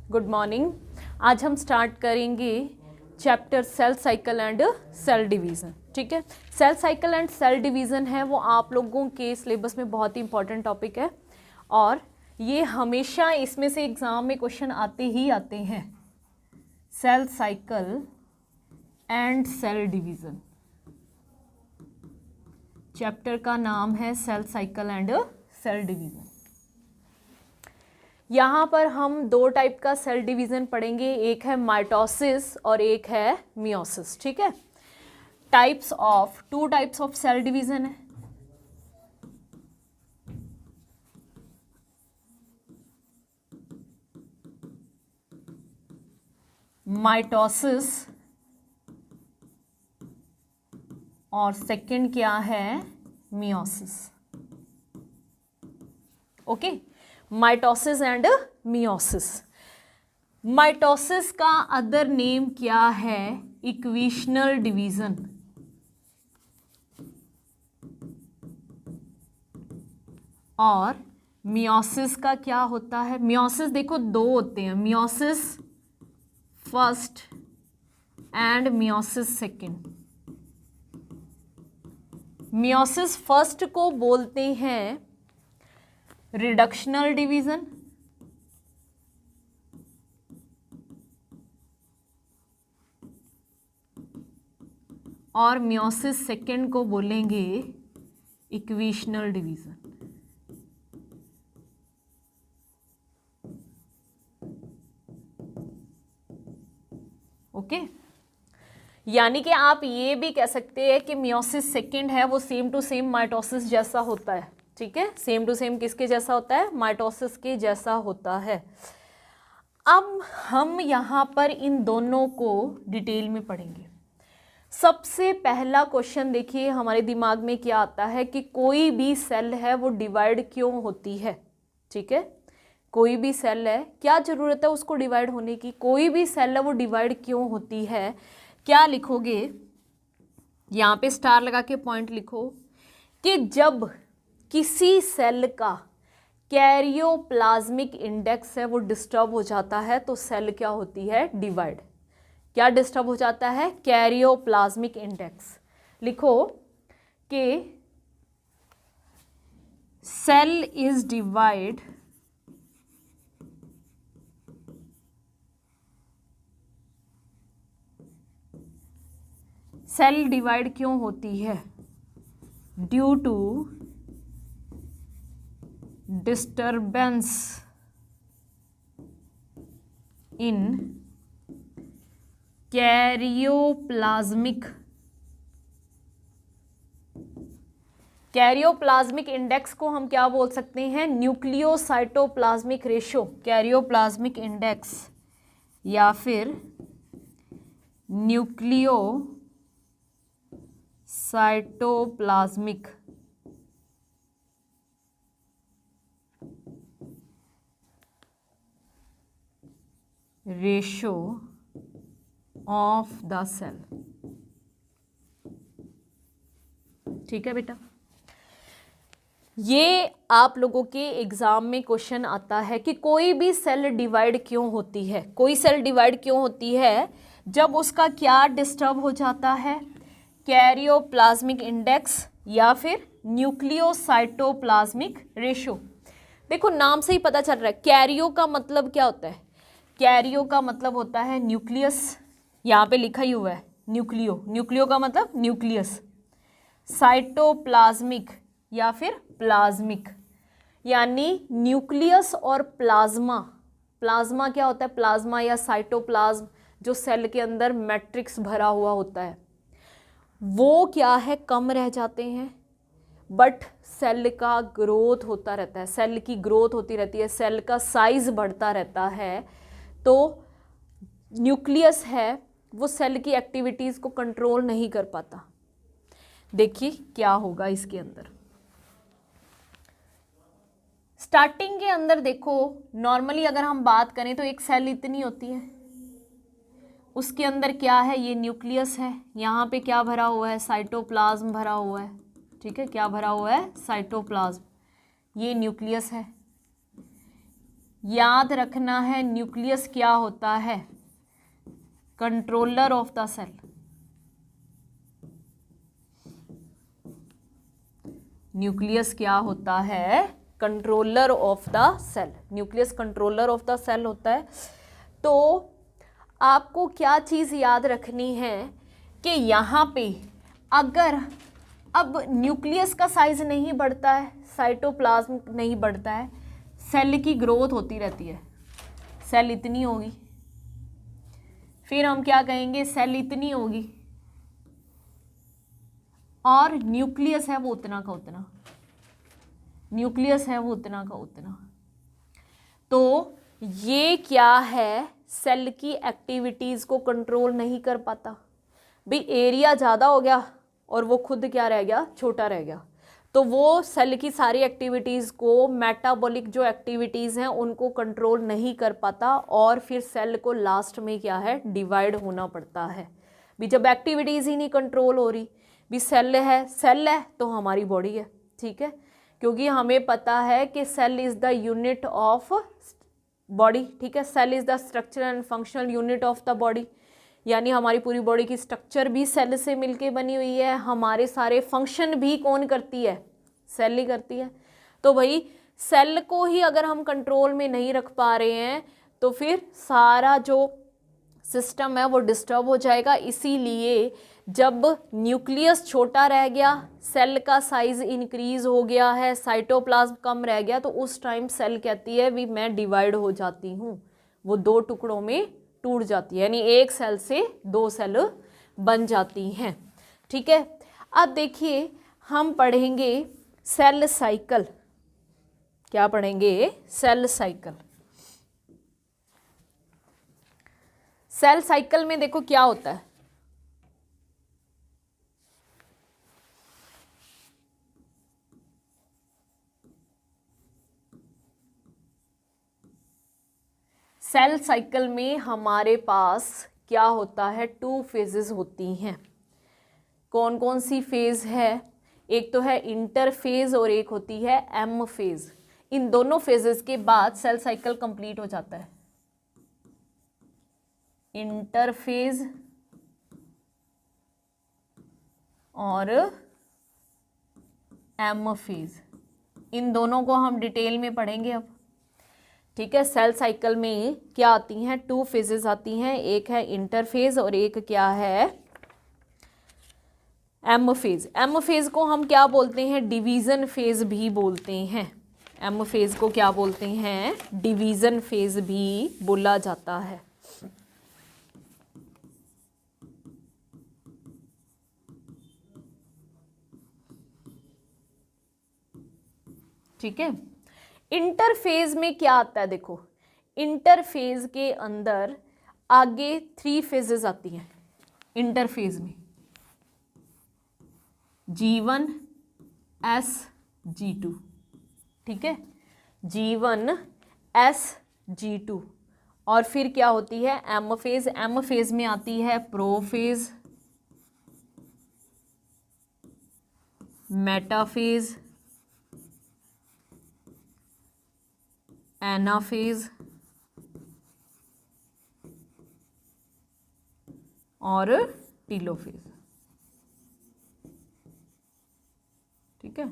Good morning. आज हम start करेंगे chapter cell cycle and cell division. ठीक है, cell cycle and cell division है वो आप लोगों के सिलेबस में बहुत ही इंपॉर्टेंट टॉपिक है और ये हमेशा इसमें से एग्ज़ाम में क्वेश्चन आते ही आते हैं। Cell cycle and cell division, chapter का नाम है cell cycle and cell division. यहाँ पर हम दो टाइप का सेल डिवीज़न पढ़ेंगे, एक है माइटोसिस और एक है मियोसिस। ठीक है, two types of cell division है। माइटोसिस और सेकंड क्या है, meiosis. Okay, mitosis and meiosis. Mitosis का अदर नेम क्या है, इक्वेशनल डिवीजन। और मियोसिस का क्या होता है, मियोसिस देखो दो होते हैं, meiosis first and meiosis second. Meiosis first को बोलते हैं रिडक्शनल डिवीजन और मियोसिस सेकंड को बोलेंगे इक्वेशनल डिवीजन। ओके, यानी कि आप ये भी कह सकते हैं कि मियोसिस सेकंड है वो सेम टू सेम माइटोसिस जैसा होता है। ठीक है, सेम टू सेम किसके जैसा होता है, माइटोसिस के जैसा होता है। अब हम यहाँ पर इन दोनों को डिटेल में पढ़ेंगे। सबसे पहला क्वेश्चन देखिए हमारे दिमाग में क्या आता है कि कोई भी सेल है वो डिवाइड क्यों होती है। ठीक है, कोई भी सेल है, क्या जरूरत है उसको डिवाइड होने की, कोई भी सेल है वो डिवाइड क्यों होती है। क्या लिखोगे, यहाँ पे स्टार लगा के पॉइंट लिखो कि जब किसी सेल का कैरियोप्लाज्मिक इंडेक्स है वो डिस्टर्ब हो जाता है तो सेल क्या होती है, डिवाइड। क्या डिस्टर्ब हो जाता है, कैरियोप्लाज्मिक इंडेक्स। लिखो कि cell is divide cell divide क्यों होती है, due to disturbance in karyoplasmic index को हम क्या बोल सकते हैं, न्यूक्लियोसाइटोप्लाज्मिक रेशो, कैरियोप्लाज्मिक इंडेक्स या फिर nucleocytoplasmic ratio of the cell. ठीक है बेटा, ये आप लोगों के एग्जाम में क्वेश्चन आता है कि कोई भी सेल डिवाइड क्यों होती है। कोई सेल डिवाइड क्यों होती है, जब उसका क्या डिस्टर्ब हो जाता है, कैरियोप्लाज्मिक इंडेक्स या फिर न्यूक्लियोसाइटोप्लाज्मिक रेशो। देखो नाम से ही पता चल रहा है, कैरियो का मतलब क्या होता है, कैरियो का मतलब होता है न्यूक्लियस, यहाँ पे लिखा ही हुआ है न्यूक्लियो, न्यूक्लियो का मतलब न्यूक्लियस, साइटोप्लाज्मिक या फिर प्लाज्मिक, यानी न्यूक्लियस और प्लाज्मा। प्लाज्मा क्या होता है, प्लाज्मा या साइटोप्लाज्म जो सेल के अंदर मैट्रिक्स भरा हुआ होता है वो क्या है, कम रह जाते हैं, बट सेल का ग्रोथ होता रहता है, सेल की ग्रोथ होती रहती है, सेल का साइज बढ़ता रहता है। तो न्यूक्लियस है वो सेल की एक्टिविटीज़ को कंट्रोल नहीं कर पाता। देखिए क्या होगा इसके अंदर, स्टार्टिंग के अंदर देखो नॉर्मली अगर हम बात करें तो एक सेल इतनी होती है, उसके अंदर क्या है, ये न्यूक्लियस है, यहाँ पे क्या भरा हुआ है, साइटोप्लाज्म भरा हुआ है। ठीक है, क्या भरा हुआ है, साइटोप्लाज्म, ये न्यूक्लियस है। याद रखना है न्यूक्लियस क्या होता है, controller of the cell. Nucleus क्या होता है, controller of the cell. Nucleus controller of the cell होता है। तो आपको क्या चीज़ याद रखनी है कि यहाँ पे अगर अब न्यूक्लियस का साइज नहीं बढ़ता है, साइटोप्लाज्म नहीं बढ़ता है, सेल की ग्रोथ होती रहती है। सेल इतनी होगी, फिर हम क्या कहेंगे, सेल इतनी होगी, और न्यूक्लियस है वो उतना का उतना, न्यूक्लियस है वो उतना का उतना। तो ये क्या है, सेल की एक्टिविटीज़ को कंट्रोल नहीं कर पाता भाई। एरिया ज़्यादा हो गया और वो खुद क्या रह गया, छोटा रह गया। तो वो सेल की सारी एक्टिविटीज़ को, मेटाबॉलिक जो एक्टिविटीज़ हैं उनको कंट्रोल नहीं कर पाता, और फिर सेल को लास्ट में क्या है, डिवाइड होना पड़ता है भी। जब एक्टिविटीज़ ही नहीं कंट्रोल हो रही भी, सेल है तो हमारी बॉडी है, ठीक है, क्योंकि हमें पता है कि cell is the unit of body, ठीक है। Cell is the structure and functional unit of the body, यानी हमारी पूरी बॉडी की स्ट्रक्चर भी सेल से मिलके बनी हुई है, हमारे सारे फंक्शन भी कौन करती है, सेल ही करती है। तो भाई सेल को ही अगर हम कंट्रोल में नहीं रख पा रहे हैं तो फिर सारा जो सिस्टम है वो डिस्टर्ब हो जाएगा। इसीलिए जब न्यूक्लियस छोटा रह गया, सेल का साइज इंक्रीज हो गया है, साइटोप्लाज्म कम रह गया, तो उस टाइम सेल कहती है भी मैं डिवाइड हो जाती हूँ, वो दो टुकड़ों में टूट जाती है, यानी एक सेल से दो सेल बन जाती हैं, ठीक है। अब देखिए हम पढ़ेंगे सेल साइकिल। क्या पढ़ेंगे, सेल साइकिल। सेल साइकिल में देखो क्या होता है, सेल साइकिल में हमारे पास क्या होता है, 2 फेजेस होती हैं। कौन कौन सी फेज है, एक तो है इंटरफेज और एक होती है एम फेज। इन दोनों फेजेस के बाद सेल साइकिल कंप्लीट हो जाता है। इंटरफेज और एम फेज, इन दोनों को हम डिटेल में पढ़ेंगे अब, ठीक है। सेल साइकिल में क्या आती हैं, 2 फेजेस आती हैं, एक है इंटरफेज और एक क्या है, एम फेज। एम फेज को हम क्या बोलते हैं, डिवीजन फेज भी बोलते हैं। एम फेज को क्या बोलते हैं, डिवीजन फेज भी बोला जाता है। ठीक है। इंटरफेज में क्या आता है, देखो इंटरफेज के अंदर आगे 3 फेजेस आती हैं इंटरफेज में, G1 S G2, ठीक है, G1 S G2। और फिर क्या होती है एम फेज। एम फेज में आती है प्रोफेज, मेटाफेज, एनाफेज और टीलोफेज, ठीक है।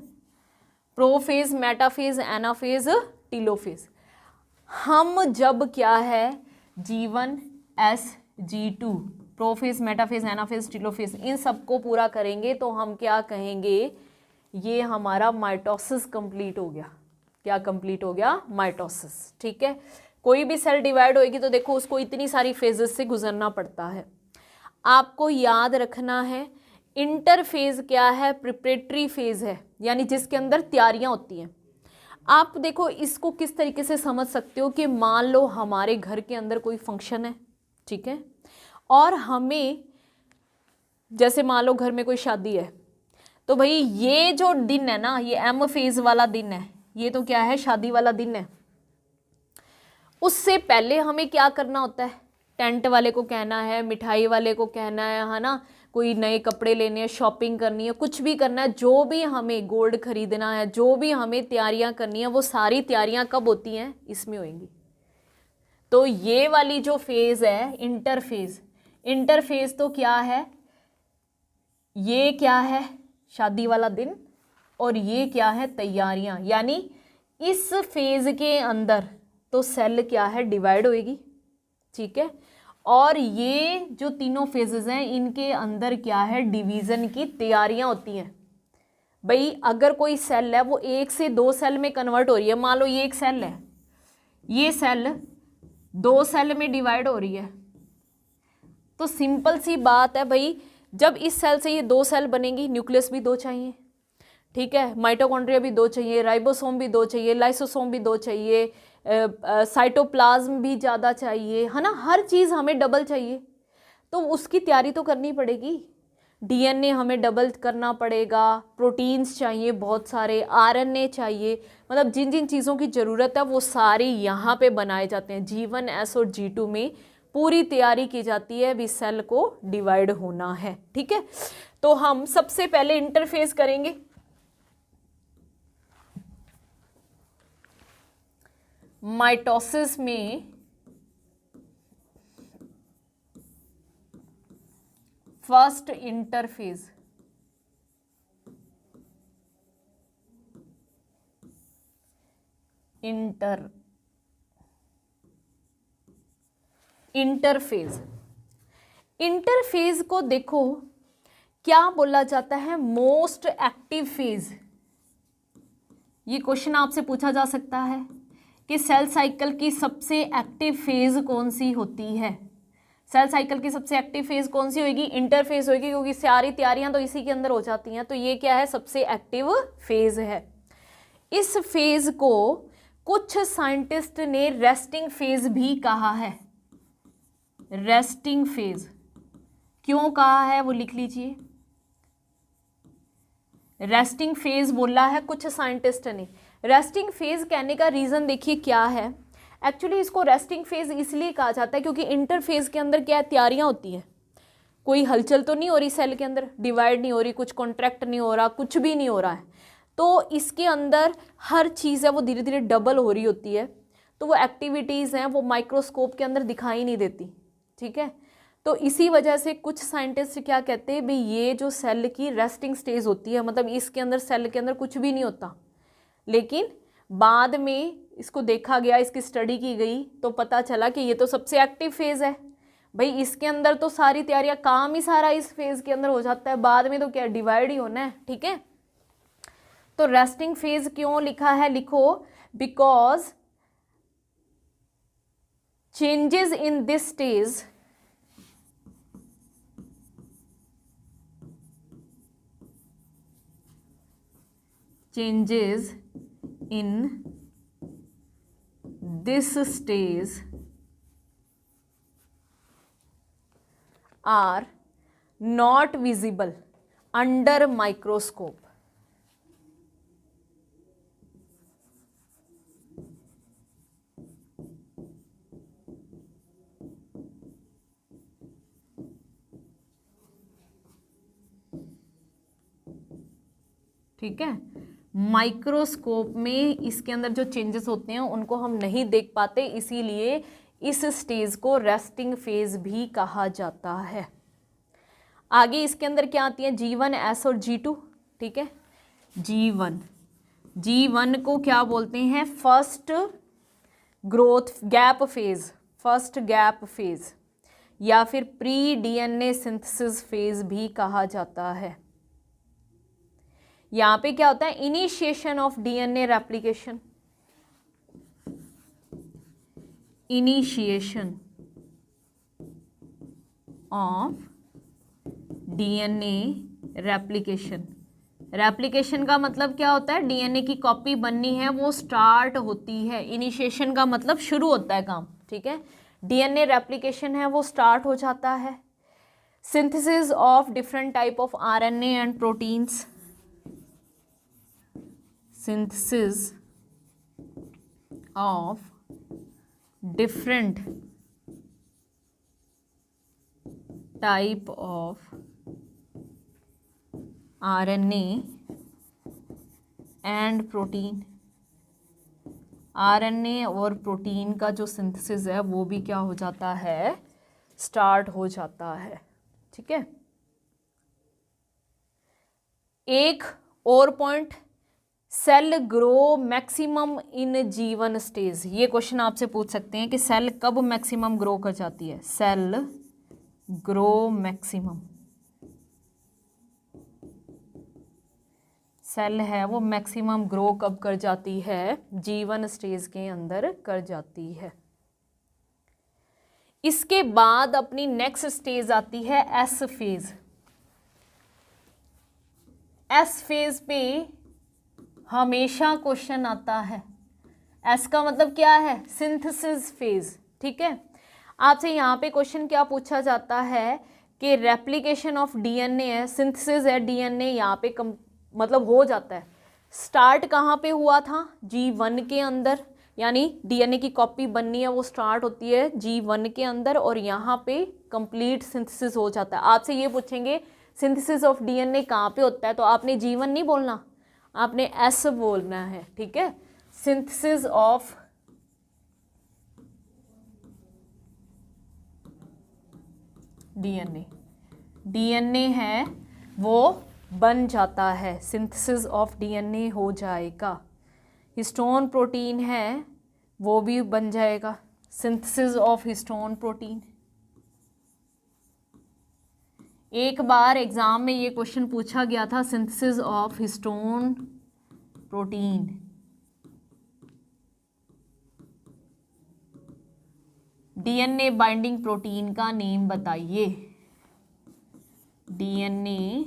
Prophase, metaphase, anaphase, telophase. हम जब क्या है G1 S G2, prophase, metaphase, anaphase, telophase, इन सबको पूरा करेंगे तो हम क्या कहेंगे, ये हमारा माइटोसिस कंप्लीट हो गया। क्या कंप्लीट हो गया, माइटोसिस, ठीक है। कोई भी सेल डिवाइड होएगी तो देखो उसको इतनी सारी फेजेस से गुजरना पड़ता है। आपको याद रखना है इंटरफेज क्या है, प्रिपरेटरी फेज है, यानी जिसके अंदर तैयारियां होती हैं। आप देखो इसको किस तरीके से समझ सकते हो कि मान लो हमारे घर के अंदर कोई फंक्शन है, ठीक है, और हमें जैसे मान लो घर में कोई शादी है, तो भाई ये जो दिन है ना, ये एम फेज वाला दिन है, ये तो क्या है, शादी वाला दिन है। उससे पहले हमें क्या करना होता है, टेंट वाले को कहना है, मिठाई वाले को कहना है ना, कोई नए कपड़े लेने हैं, शॉपिंग करनी है, कुछ भी करना है, जो भी हमें गोल्ड खरीदना है, जो भी हमें तैयारियां करनी है, वो सारी तैयारियां कब होती हैं, इसमें होंगी, तो ये वाली जो फेज है इंटरफेज, इंटरफेज तो क्या है, ये क्या है शादी वाला दिन, और ये क्या है तैयारियां, यानी इस फेज के अंदर तो सेल क्या है डिवाइड होएगी, ठीक है, और ये जो तीनों फेजेस हैं इनके अंदर क्या है डिवीजन की तैयारियां होती हैं। भाई अगर कोई सेल है वो 1 से 2 सेल में कन्वर्ट हो रही है, मान लो ये एक सेल है, ये सेल 2 सेल में डिवाइड हो रही है, तो सिंपल सी बात है भाई, जब इस सेल से ये 2 सेल बनेंगी, न्यूक्लियस भी 2 चाहिए, ठीक है, माइटोकॉन्ड्रिया भी 2 चाहिए, राइबोसोम भी 2 चाहिए, लाइसोसोम भी 2 चाहिए, साइटोप्लाज्म भी ज़्यादा चाहिए, है ना, हर चीज़ हमें डबल चाहिए, तो उसकी तैयारी तो करनी पड़ेगी। डीएनए हमें डबल करना पड़ेगा, प्रोटीन्स चाहिए बहुत सारे, आरएनए चाहिए, मतलब जिन जिन चीज़ों की ज़रूरत है वो सारी यहाँ पे बनाए जाते हैं। G1S और G2 में पूरी तैयारी की जाती है, भी सेल को डिवाइड होना है, ठीक है। तो हम सबसे पहले इंटरफेस करेंगे। माइटोसिस में फर्स्ट इंटरफेज, इंटरफेज, इंटरफेज को देखो क्या बोला जाता है, मोस्ट एक्टिव फेज। ये क्वेश्चन आपसे पूछा जा सकता है कि सेल साइकिल की सबसे एक्टिव फेज कौन सी होती है, सेल साइकिल की सबसे एक्टिव फेज कौन सी होगी, इंटरफेज होगी, क्योंकि सारी तैयारियां तो इसी के अंदर हो जाती हैं, तो ये क्या है सबसे एक्टिव फेज है। इस फेज को कुछ साइंटिस्ट ने रेस्टिंग फेज भी कहा है, रेस्टिंग फेज क्यों कहा है वो लिख लीजिए, रेस्टिंग फेज बोला है कुछ साइंटिस्ट ने। रेस्टिंग फेज कहने का रीजन देखिए क्या है, एक्चुअली इसको रेस्टिंग फेज इसलिए कहा जाता है क्योंकि इंटरफेज के अंदर क्या तैयारियां होती हैं, कोई हलचल तो नहीं हो रही सेल के अंदर, डिवाइड नहीं हो रही, कुछ कॉन्ट्रैक्ट नहीं हो रहा, कुछ भी नहीं हो रहा है, तो इसके अंदर हर चीज़ है वो धीरे धीरे डबल हो रही होती है, तो वो एक्टिविटीज़ हैं वो माइक्रोस्कोप के अंदर दिखाई नहीं देती, ठीक है। तो इसी वजह से कुछ साइंटिस्ट क्या कहते हैं भाई ये जो सेल की रेस्टिंग स्टेज होती है, मतलब इसके अंदर सेल के अंदर कुछ भी नहीं होता, लेकिन बाद में इसको देखा गया, इसकी स्टडी की गई तो पता चला कि ये तो सबसे एक्टिव फेज है भाई, इसके अंदर तो सारी तैयारियां, काम ही सारा इस फेज के अंदर हो जाता है, बाद में तो क्या डिवाइड ही होना है, ठीक है। तो रेस्टिंग फेज क्यों लिखा है, लिखो because changes in this stage changes in this stage are not visible under microscope। ठीक है, माइक्रोस्कोप में इसके अंदर जो चेंजेस होते हैं उनको हम नहीं देख पाते, इसीलिए इस स्टेज को रेस्टिंग फेज भी कहा जाता है। आगे इसके अंदर क्या आती है, G1S और G2, ठीक है। G1 को क्या बोलते हैं, first growth gap phase, first gap phase, या फिर प्री डीएनए सिंथेसिस फेज भी कहा जाता है। यहाँ पे क्या होता है, initiation of DNA replication, initiation of DNA replication. Replication का मतलब क्या होता है, डीएनए की कॉपी बननी है वो स्टार्ट होती है, इनिशिएशन का मतलब शुरू होता है काम, ठीक है। डीएनए रेप्लिकेशन है वो स्टार्ट हो जाता है। Synthesis of different type of RNA and proteins, synthesis of different type of RNA and protein RNA और प्रोटीन का जो सिंथेसिस है वो भी क्या हो जाता है, स्टार्ट हो जाता है। ठीक है, एक और point, cell grow maximum in G one stage. ये क्वेश्चन आपसे पूछ सकते हैं कि सेल कब मैक्सिमम ग्रो कर जाती है। सेल ग्रो मैक्सिमम, सेल है वो मैक्सिमम ग्रो कब कर जाती है, जीवन स्टेज के अंदर कर जाती है। इसके बाद अपनी नेक्स्ट स्टेज आती है एस फेज। एस फेज पे हमेशा क्वेश्चन आता है। एस का मतलब क्या है, सिंथेसिस फेज। ठीक है, आपसे यहाँ पे क्वेश्चन क्या पूछा जाता है कि रेप्लिकेशन ऑफ डीएनए है, सिंथेसिस है, डीएनए यहाँ पे मतलब हो जाता है। स्टार्ट कहाँ पे हुआ था, G1 के अंदर, यानी डीएनए की कॉपी बननी है वो स्टार्ट होती है G1 के अंदर, और यहाँ पे कंप्लीट सिंथेसिस हो जाता है। आपसे ये पूछेंगे सिंथेसिस ऑफ डीएनए कहाँ पे होता है, तो आपने G1 नहीं बोलना, आपने S बोलना है। ठीक है, सिंथेसिस ऑफ डीएनए, डीएनए है वो बन जाता है, सिंथेसिस ऑफ डीएनए हो जाएगा। हिस्टोन प्रोटीन है वो भी बन जाएगा, सिंथेसिस ऑफ हिस्टोन प्रोटीन। एक बार एग्जाम में ये क्वेश्चन पूछा गया था, synthesis of histone protein. DNA binding protein का नेम बताइए। डीएनए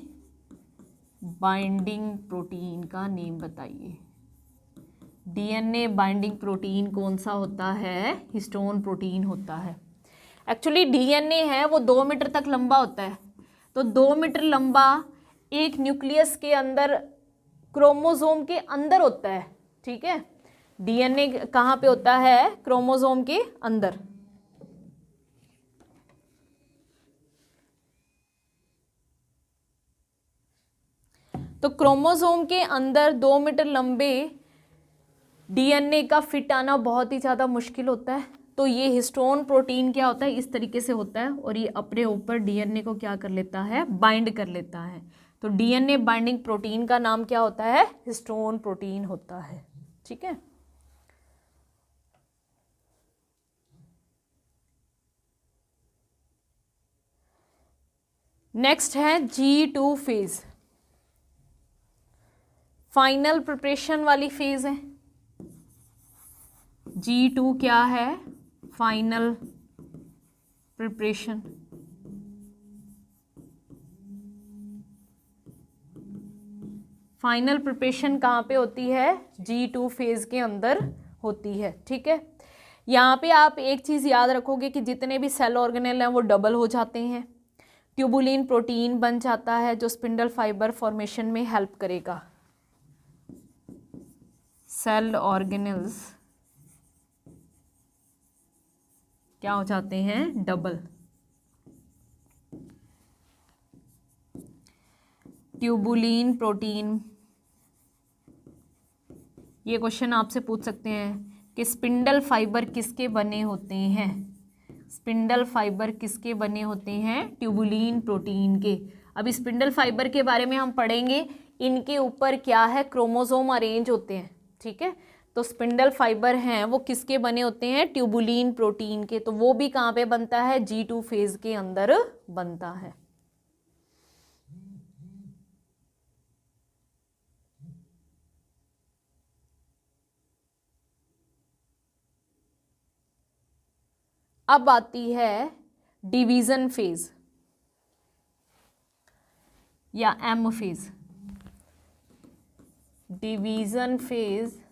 बाइंडिंग प्रोटीन का नेम बताइए। डीएनए बाइंडिंग प्रोटीन कौन सा होता है, हिस्टोन प्रोटीन होता है। एक्चुअली डीएनए है वो 2 मीटर तक लंबा होता है, तो 2 मीटर लंबा एक न्यूक्लियस के अंदर, क्रोमोसोम के अंदर होता है। ठीक है, डीएनए कहाँ पे होता है, क्रोमोसोम के अंदर। तो क्रोमोसोम के अंदर 2 मीटर लंबे डीएनए का फिट आना बहुत ही ज़्यादा मुश्किल होता है। तो ये हिस्टोन प्रोटीन क्या होता है, इस तरीके से होता है, और ये अपने ऊपर डीएनए को क्या कर लेता है, बाइंड कर लेता है। तो डीएनए बाइंडिंग प्रोटीन का नाम क्या होता है, हिस्टोन प्रोटीन होता है। ठीक है, नेक्स्ट है G2 फेज, फाइनल प्रिपरेशन वाली फेज है। G2 क्या है, फाइनल प्रिपरेशन। फाइनल प्रिपरेशन कहाँ पे होती है, G2 फेज के अंदर होती है। ठीक है, यहाँ पे आप एक चीज़ याद रखोगे कि जितने भी सेल ऑर्गेनेल हैं वो डबल हो जाते हैं। ट्यूबुलिन प्रोटीन बन जाता है जो स्पिंडल फाइबर फॉर्मेशन में हेल्प करेगा। सेल ऑर्गेनेल्स क्या हो जाते हैं, डबल। ट्यूबुलिन प्रोटीन, ये क्वेश्चन आपसे पूछ सकते हैं कि स्पिंडल फाइबर किसके बने होते हैं। स्पिंडल फाइबर किसके बने होते हैं, ट्यूबुलिन प्रोटीन के। अभी स्पिंडल फाइबर के बारे में हम पढ़ेंगे, इनके ऊपर क्या है, क्रोमोसोम अरेंज होते हैं। ठीक है, तो स्पिंडल फाइबर हैं वो किसके बने होते हैं, ट्यूबुलिन प्रोटीन के। तो वो भी कहाँ पे बनता है, G2 फेज के अंदर बनता है। अब आती है डिवीजन फेज या एम फेज। डिवीजन फेज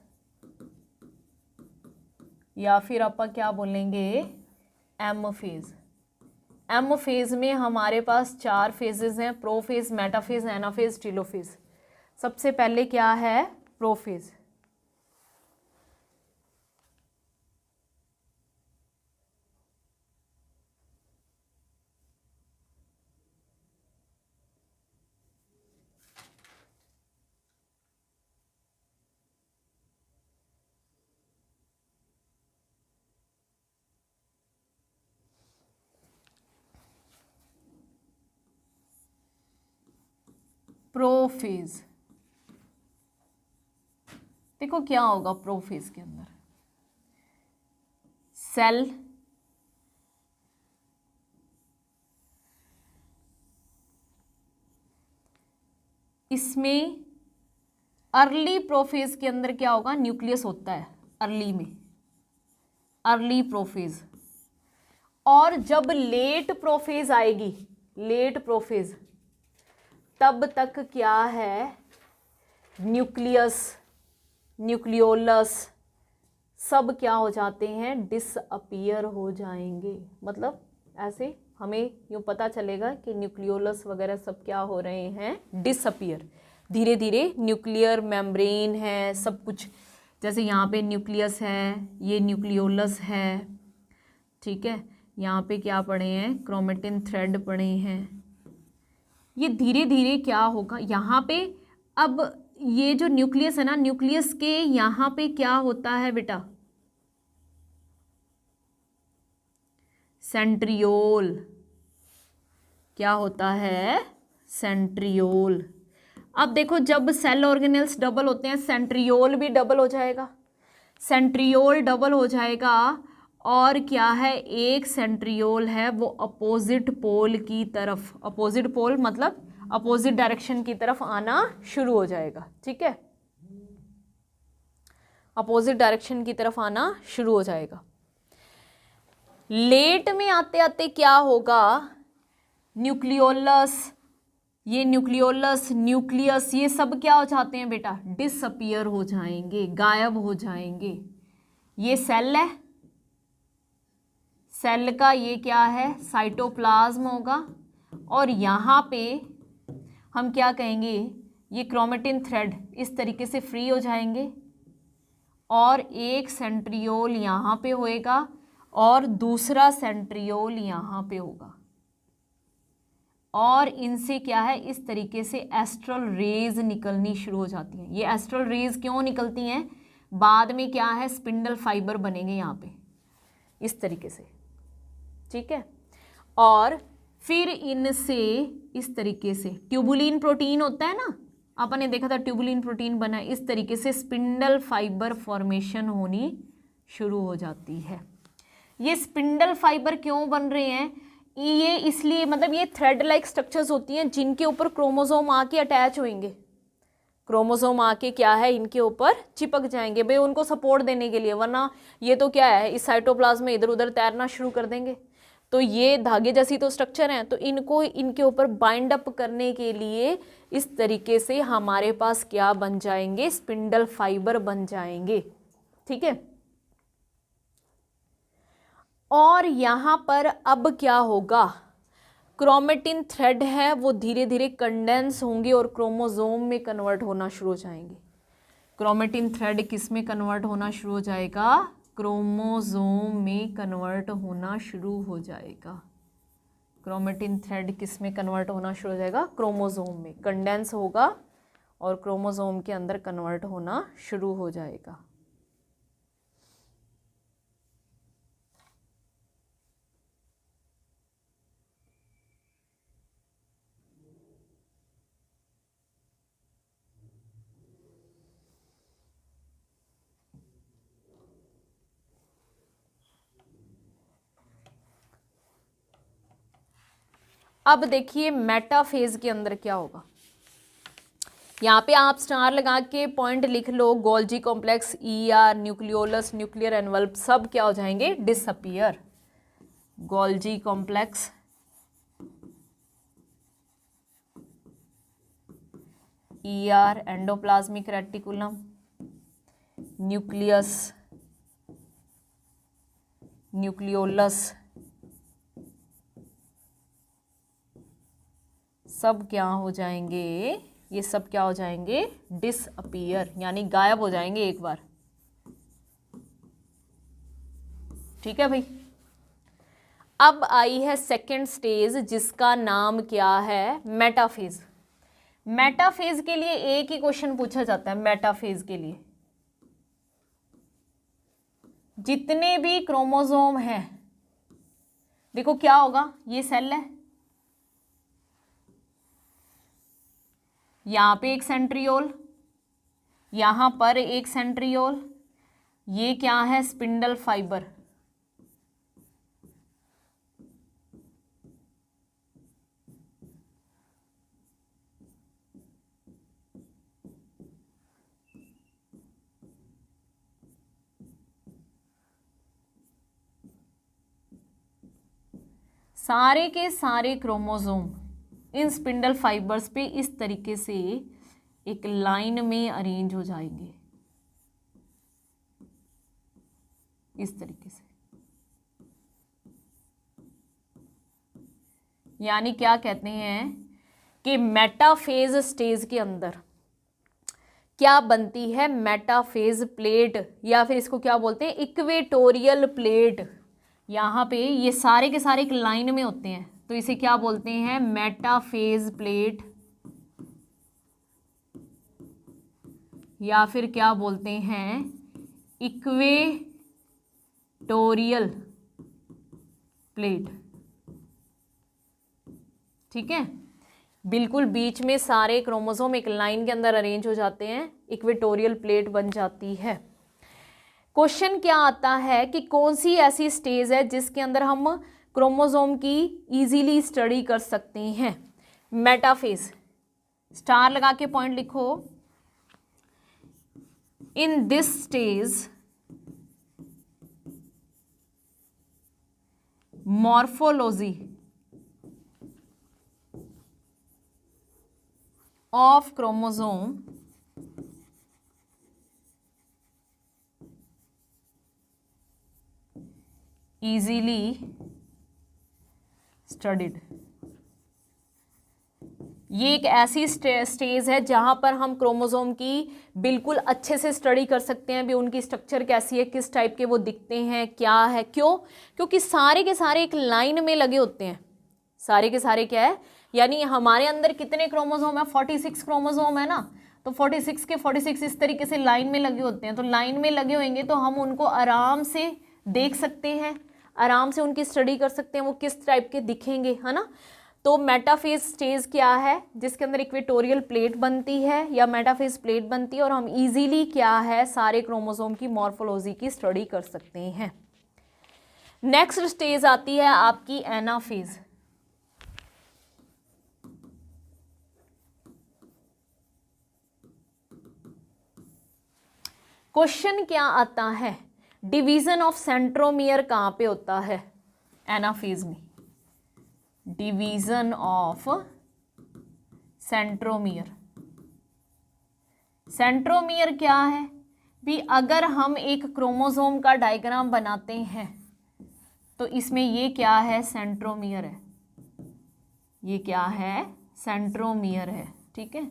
या फिर अपन क्या बोलेंगे, एम फेज। एम फेज में हमारे पास 4 फेजेस हैं, प्रोफेज, मेटाफेज, एनाफेज, टेलोफेज। सबसे पहले क्या है, प्रोफेज। प्रोफेज। देखो क्या होगा प्रोफेज के अंदर, सेल इसमें अर्ली प्रोफेज के अंदर क्या होगा, न्यूक्लियस होता है अर्ली में, अर्ली प्रोफेज। और जब लेट प्रोफेज आएगी, लेट प्रोफेज, तब तक क्या है, न्यूक्लियस, न्यूक्लियोलस सब क्या हो जाते हैं, डिसअपीयर हो जाएंगे। मतलब ऐसे हमें यूँ पता चलेगा कि न्यूक्लियोलस वगैरह सब क्या हो रहे हैं, डिसअपीयर, धीरे धीरे। न्यूक्लियर मेम्ब्रेन है सब कुछ, जैसे यहाँ पे न्यूक्लियस है, ये न्यूक्लियोलस है, ठीक है। यहाँ पे क्या पढ़े हैं, क्रोमेटिन थ्रेड पढ़े हैं। ये धीरे धीरे क्या होगा यहाँ पे, अब ये जो न्यूक्लियस है ना, न्यूक्लियस के यहाँ पे क्या होता है बेटा, सेंट्रियोल। क्या होता है, सेंट्रियोल। अब देखो जब सेल ऑर्गेनेल्स डबल होते हैं, सेंट्रियोल भी डबल हो जाएगा, सेंट्रियोल डबल हो जाएगा। और क्या है, एक सेंट्रियोल है वो अपोजिट पोल की तरफ, अपोजिट पोल मतलब अपोजिट डायरेक्शन की तरफ आना शुरू हो जाएगा, ठीक है, अपोजिट डायरेक्शन की तरफ आना शुरू हो जाएगा। लेट में आते आते क्या होगा, न्यूक्लियोलस, ये न्यूक्लियोलस, न्यूक्लियस, ये सब क्या हो जाते हैं बेटा, डिसअपीयर हो जाएंगे, गायब हो जाएंगे। ये सेल है, सेल का ये क्या है, साइटोप्लाज्म होगा। और यहाँ पे हम क्या कहेंगे, ये क्रोमेटिन थ्रेड इस तरीके से फ्री हो जाएंगे। और एक सेंट्रियोल यहाँ पे होएगा और दूसरा सेंट्रियोल यहाँ पे होगा। और इनसे क्या है, इस तरीके से एस्ट्रल रेज निकलनी शुरू हो जाती हैं। ये एस्ट्रल रेज क्यों निकलती हैं, बाद में क्या है, स्पिंडल फाइबर बनेंगे यहाँ पे इस तरीके से, ठीक है। और फिर इनसे इस तरीके से ट्यूबुलिन प्रोटीन होता है ना, अपन ने देखा था ट्यूबुलिन प्रोटीन बना है, इस तरीके से स्पिंडल फाइबर फॉर्मेशन होनी शुरू हो जाती है। ये स्पिंडल फाइबर क्यों बन रहे हैं, ये इसलिए, मतलब ये थ्रेड लाइक स्ट्रक्चर्स होती हैं जिनके ऊपर क्रोमोसोम आके अटैच होंगे, क्रोमोसोम आके क्या है, इनके ऊपर चिपक जाएंगे भाई, उनको सपोर्ट देने के लिए, वरना ये तो क्या है, इस साइटोप्लाज्म में इधर उधर तैरना शुरू कर देंगे। तो ये धागे जैसी तो स्ट्रक्चर हैं, तो इनको इनके ऊपर बाइंड अप करने के लिए इस तरीके से हमारे पास क्या बन जाएंगे, स्पिंडल फाइबर बन जाएंगे, ठीक है। और यहाँ पर अब क्या होगा, क्रोमेटिन थ्रेड है वो धीरे धीरे कंडेंस होंगे और क्रोमोसोम में कन्वर्ट होना शुरू हो जाएंगे। क्रोमेटिन थ्रेड किस में कन्वर्ट होना शुरू हो जाएगा, क्रोमोसोम में कन्वर्ट होना शुरू हो जाएगा। क्रोमेटिन थ्रेड किस में कन्वर्ट होना शुरू हो जाएगा, क्रोमोसोम में कंडेंस होगा और क्रोमोसोम के अंदर कन्वर्ट होना शुरू हो जाएगा। अब देखिए मेटाफेज के अंदर क्या होगा, यहाँ पे आप स्टार लगा के पॉइंट लिख लो, Golgi complex, ER, nucleolus, nuclear envelope सब क्या हो जाएंगे, disappear. Golgi complex, ER endoplasmic reticulum, nucleus, nucleolus सब क्या हो जाएंगे, ये सब क्या हो जाएंगे, डिसअपीयर, यानी गायब हो जाएंगे एक बार, ठीक है भाई। अब आई है सेकेंड स्टेज जिसका नाम क्या है, मेटाफेज। मेटाफेज के लिए एक ही क्वेश्चन पूछा जाता है, मेटाफेज के लिए जितने भी क्रोमोसोम हैं, देखो क्या होगा, ये सेल है, यहाँ पे एक सेंट्रियोल, यहाँ पर एक सेंट्रियोल, ये क्या है, स्पिंडल फाइबर। सारे के सारे क्रोमोसोम इन स्पिंडल फाइबर्स पे इस तरीके से एक लाइन में अरेंज हो जाएंगे, इस तरीके से। यानी क्या कहते हैं कि मेटाफेज स्टेज के अंदर क्या बनती है, मेटाफेज प्लेट, या फिर इसको क्या बोलते हैं, इक्वेटोरियल प्लेट। यहाँ पे ये सारे के सारे एक लाइन में होते हैं, तो इसे क्या बोलते हैं, मेटाफेज प्लेट, या फिर क्या बोलते हैं, इक्वेटोरियल प्लेट। ठीक है, बिल्कुल बीच में सारे क्रोमोसोम एक लाइन के अंदर अरेंज हो जाते हैं, इक्वेटोरियल प्लेट बन जाती है। क्वेश्चन क्या आता है कि कौन सी ऐसी स्टेज है जिसके अंदर हम क्रोमोसोम की इजीली स्टडी कर सकते हैं। मेटाफेज, स्टार लगा के पॉइंट लिखो। In this stage morphology of chromosome easily studied। ये एक ऐसी स्टेज है जहां पर हम क्रोमोसोम की बिल्कुल अच्छे से स्टडी कर सकते हैं, भी उनकी स्ट्रक्चर कैसी है, किस टाइप के वो दिखते हैं, क्या है, क्यों, क्योंकि सारे के सारे एक लाइन में लगे होते हैं। सारे के सारे क्या है, यानी हमारे अंदर कितने क्रोमोसोम है, 46 क्रोमोसोम है ना, तो 46 के 46 इस तरीके से लाइन में लगे होते हैं। तो लाइन में लगे होंगे तो हम उनको आराम से देख सकते हैं, आराम से उनकी स्टडी कर सकते हैं, वो किस टाइप के दिखेंगे, है ना। तो मेटाफेज स्टेज क्या है, जिसके अंदर इक्वेटोरियल प्लेट बनती है या मेटाफेज प्लेट बनती है, और हम इजीली क्या है, सारे क्रोमोसोम की मॉर्फोलॉजी की स्टडी कर सकते हैं। नेक्स्ट स्टेज आती है आपकी एनाफेज। क्वेश्चन क्या आता है, डिवीजन ऑफ सेंट्रोमियर कहाँ पे होता है, एनाफेज में। डिवीजन ऑफ सेंट्रोमियर, सेंट्रोमियर क्या है भी, अगर हम एक क्रोमोसोम का डायग्राम बनाते हैं तो इसमें ये क्या है, सेंट्रोमियर है, ये क्या है, सेंट्रोमियर है। ठीक है,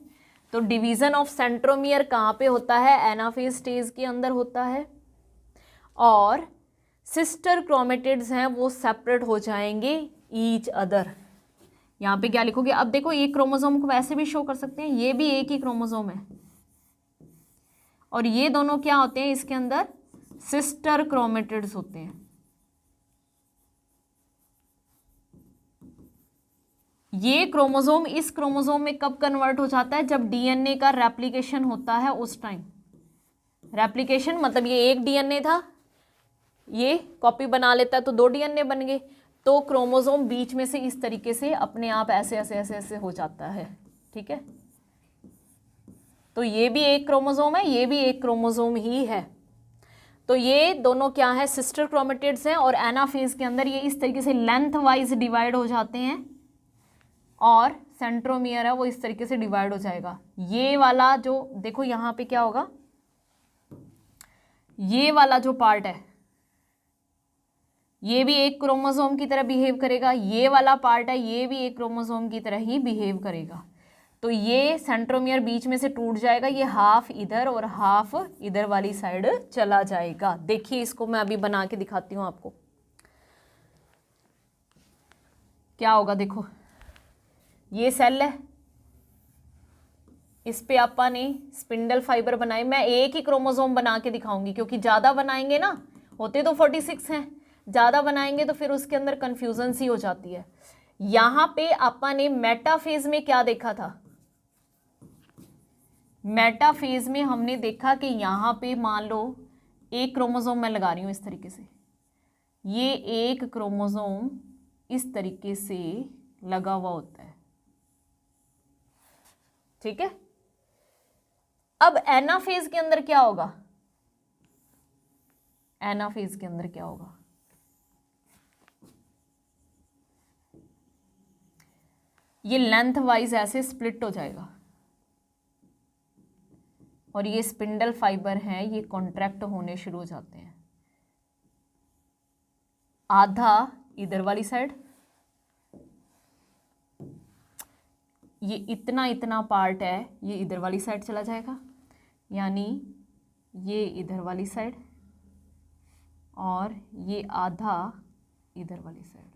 तो डिवीजन ऑफ सेंट्रोमियर कहाँ पे होता है, एनाफेज स्टेज के अंदर होता है, और सिस्टर क्रोमेटिड्स हैं वो सेपरेट हो जाएंगे ईच अदर। यहाँ पे क्या लिखोगे, अब देखो ये क्रोमोसोम को वैसे भी शो कर सकते हैं, ये भी एक ही क्रोमोसोम है, और ये दोनों क्या होते हैं, इसके अंदर सिस्टर क्रोमेटिड्स होते हैं। ये क्रोमोसोम इस क्रोमोसोम में कब कन्वर्ट हो जाता है, जब डीएनए का रेप्लिकेशन होता है, उस टाइम। रेप्लिकेशन मतलब ये एक डीएनए था, ये कॉपी बना लेता है तो 2 डीएनए बन गए, तो क्रोमोसोम बीच में से इस तरीके से अपने आप ऐसे ऐसे ऐसे ऐसे हो जाता है। ठीक है, तो ये भी एक क्रोमोसोम है, ये भी एक क्रोमोसोम ही है, तो ये दोनों क्या है, सिस्टर क्रोमेटिड्स हैं, और एनाफेज के अंदर ये इस तरीके से लेंथ वाइज डिवाइड हो जाते हैं, और सेंट्रोमियर है वो इस तरीके से डिवाइड हो जाएगा। ये वाला जो देखो यहाँ पे क्या होगा, ये वाला जो पार्ट है ये भी एक क्रोमोसोम की तरह बिहेव करेगा, ये वाला पार्ट है ये भी एक क्रोमोसोम की तरह ही बिहेव करेगा। तो ये सेंट्रोमियर बीच में से टूट जाएगा, ये हाफ इधर और हाफ इधर वाली साइड चला जाएगा। देखिए इसको मैं अभी बना के दिखाती हूँ आपको क्या होगा। देखो ये सेल है, इस पे आपा ने स्पिंडल फाइबर बनाए, मैं एक ही क्रोमोसोम बना के दिखाऊंगी क्योंकि ज़्यादा बनाएंगे ना, होते तो 46 हैं, ज़्यादा बनाएंगे तो फिर उसके अंदर कन्फ्यूजन सी हो जाती है। यहाँ पे आपा ने मेटाफेज में क्या देखा था, मेटाफेज में हमने देखा कि यहाँ पे मान लो एक क्रोमोसोम मैं लगा रही हूँ इस तरीके से, ये एक क्रोमोसोम इस तरीके से लगा हुआ होता है, ठीक है। अब एनाफेज के अंदर क्या होगा, एनाफेज के अंदर क्या होगा, ये लेंथ वाइज ऐसे स्प्लिट हो जाएगा और ये स्पिंडल फाइबर हैं, ये कॉन्ट्रैक्ट होने शुरू हो जाते हैं। आधा इधर वाली साइड, ये इतना इतना पार्ट है ये इधर वाली साइड चला जाएगा, यानी ये इधर वाली साइड और ये आधा इधर वाली साइड,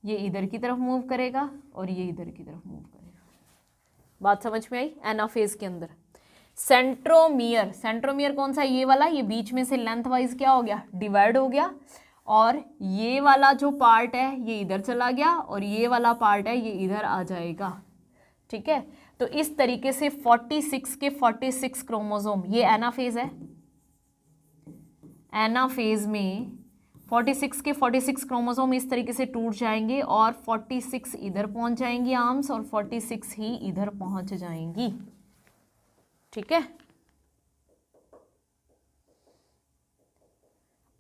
ये इधर की तरफ मूव करेगा और ये इधर की तरफ मूव करेगा। बात समझ में आई। एनाफेज के अंदर सेंट्रोमियर, सेंट्रोमियर कौन सा, ये वाला, ये बीच में से लेंथ वाइज क्या हो गया, डिवाइड हो गया और ये वाला जो पार्ट है ये इधर चला गया और ये वाला पार्ट है ये इधर आ जाएगा, ठीक है। तो इस तरीके से 46 के 46 क्रोमोसोम, ये एनाफेज है, एनाफेज में 46 के 46 क्रोमोसोम इस तरीके से टूट जाएंगे और 46 इधर पहुंच जाएंगी आर्म्स और 46 ही इधर पहुंच जाएंगी, ठीक है।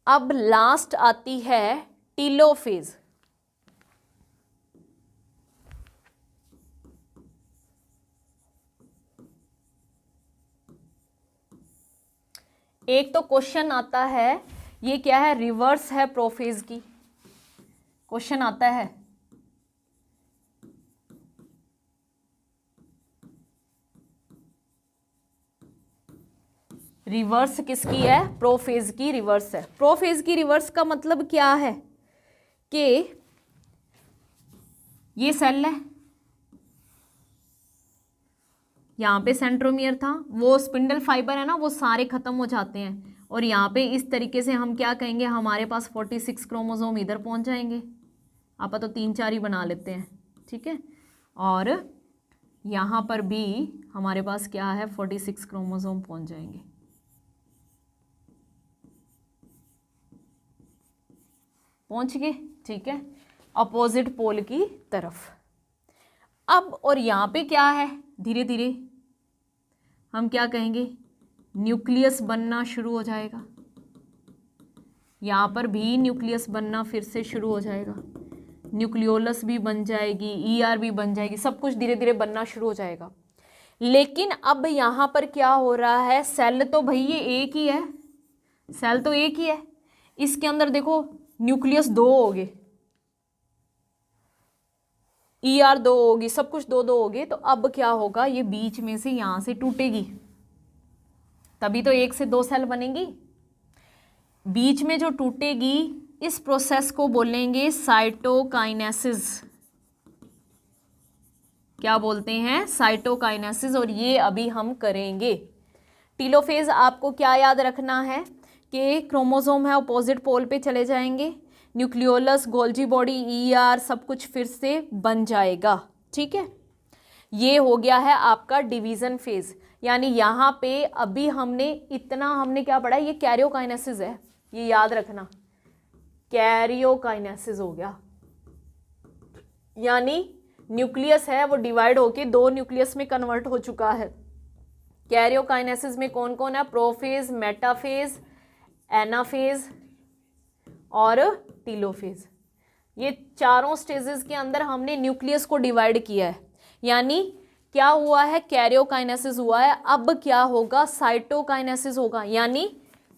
अब लास्ट आती है टीलोफेज। एक तो क्वेश्चन आता है, ये क्या है, रिवर्स है प्रोफेज की, क्वेश्चन आता है रिवर्स किसकी है, प्रोफेज की रिवर्स है। प्रोफेज की रिवर्स का मतलब क्या है कि ये सेल है, यहाँ पे सेंट्रोमियर था, वो स्पिंडल फाइबर है ना, वो सारे खत्म हो जाते हैं और यहाँ पे इस तरीके से हम क्या कहेंगे, हमारे पास 46 क्रोमोसोम इधर पहुँच जाएंगे, आप तो 3-4 ही बना लेते हैं, ठीक है। और यहाँ पर भी हमारे पास क्या है, 46 क्रोमोसोम पहुँच जाएंगे, पहुँच गए, ठीक है, अपोजिट पोल की तरफ। अब और यहाँ पे क्या है, धीरे धीरे हम क्या कहेंगे, न्यूक्लियस बनना शुरू हो जाएगा, यहाँ पर भी न्यूक्लियस बनना फिर से शुरू हो जाएगा, न्यूक्लियोलस भी बन जाएगी, ईआर भी बन जाएगी, सब कुछ धीरे धीरे बनना शुरू हो जाएगा। लेकिन अब यहाँ पर क्या हो रहा है, सेल तो भाई ये एक ही है, सेल तो एक ही है, इसके अंदर देखो न्यूक्लियस 2 हो गए, ईआर 2 होगी, सब कुछ 2-2 हो गए। तो अब क्या होगा, ये बीच में से यहाँ से टूटेगी, तभी तो 1 से 2 सेल बनेंगी। बीच में जो टूटेगी इस प्रोसेस को बोलेंगे साइटोकाइनेसिस। क्या बोलते हैं, साइटोकाइनेसिस, और ये अभी हम करेंगे। टीलोफेज आपको क्या याद रखना है कि क्रोमोसोम है अपोजिट पोल पे चले जाएंगे, न्यूक्लियोलस, गोल्जी बॉडी, ईआर सब कुछ फिर से बन जाएगा, ठीक है। ये हो गया है आपका डिवीजन फेज, यानी यहाँ पे अभी हमने क्या पढ़ा है, ये कैरियोकाइनेसिस है, ये याद रखना, कैरियोकाइनेसिस हो गया, यानी न्यूक्लियस है वो डिवाइड होके 2 न्यूक्लियस में कन्वर्ट हो चुका है। कैरियोकाइनेसिस में कौन कौन है, प्रोफेज, मेटाफेज, एनाफेज और टीलोफेज। ये चारों स्टेजेस के अंदर हमने न्यूक्लियस को डिवाइड किया है, यानी क्या हुआ है, कैरियोकाइनेसिस हुआ है। अब क्या होगा, साइटोकाइनेसिस होगा, यानी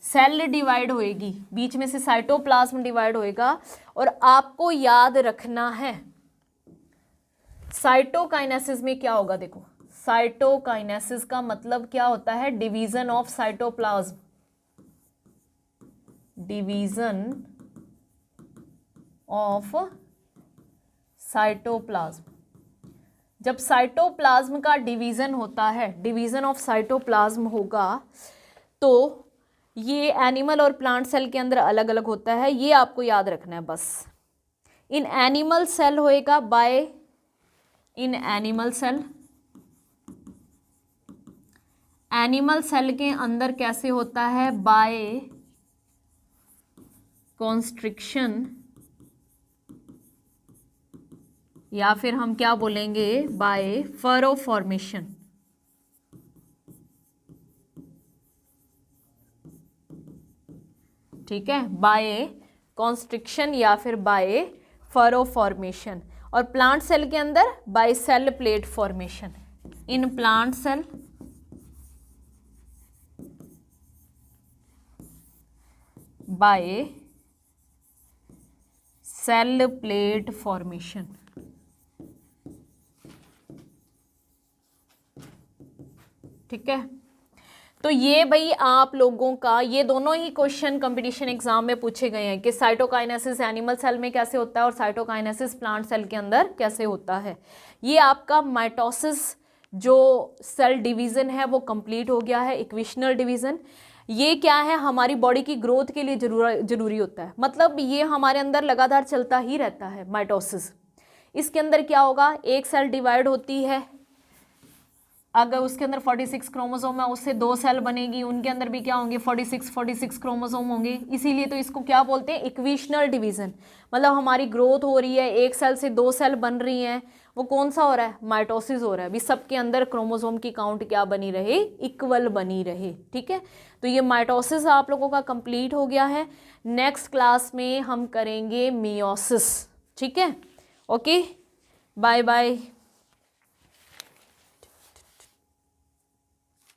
सेल डिवाइड होएगी, बीच में से साइटोप्लाज्म डिवाइड होएगा। और आपको याद रखना है साइटोकाइनेसिस में क्या होगा, देखो साइटोकाइनेसिस का मतलब क्या होता है, division of cytoplasm, division of cytoplasm. जब साइटोप्लाज्म का डिवीजन होता है, डिवीजन ऑफ साइटोप्लाज्म होगा, तो ये एनिमल और प्लांट सेल के अंदर अलग अलग होता है, ये आपको याद रखना है बस। इन एनिमल सेल होएगा by, in animal cell animal cell के अंदर कैसे होता है, बाय कॉन्स्ट्रिक्शन, या फिर हम क्या बोलेंगे, बाय फरो फॉर्मेशन। ठीक है, बाय कॉन्स्ट्रिक्शन या फिर बाय फरो फॉर्मेशन। और प्लांट सेल के अंदर by cell plate formation. In plant cell by cell plate formation. ठीक है, तो ये भाई आप लोगों का ये दोनों ही क्वेश्चन कंपटीशन एग्जाम में पूछे गए हैं कि साइटोकाइनेसिस एनिमल सेल में कैसे होता है और साइटोकाइनेसिस प्लांट सेल के अंदर कैसे होता है। ये आपका माइटोसिस जो सेल डिवीजन है वो कंप्लीट हो गया है, इक्वेशनल डिवीजन। ये क्या है, हमारी बॉडी की ग्रोथ के लिए जरूरी होता है, मतलब ये हमारे अंदर लगातार चलता ही रहता है माइटोसिस। इसके अंदर क्या होगा, एक सेल डिवाइड होती है, अगर उसके अंदर 46 क्रोमोसोम है, उससे 2 सेल बनेगी, उनके अंदर भी क्या होंगे, 46 क्रोमोसोम होंगे। इसीलिए तो इसको क्या बोलते हैं, इक्वेशनल डिवीजन। मतलब हमारी ग्रोथ हो रही है, एक सेल से 2 सेल बन रही हैं, वो कौन सा हो रहा है, माइटोसिस हो रहा है। अभी सबके अंदर क्रोमोसोम की काउंट क्या बनी रहे, इक्वल बनी रहे। ठीक है, तो ये माइटोसिस आप लोगों का कंप्लीट हो गया है। नेक्स्ट क्लास में हम करेंगे मियोसिस। ठीक है, ओके, बाय बाय।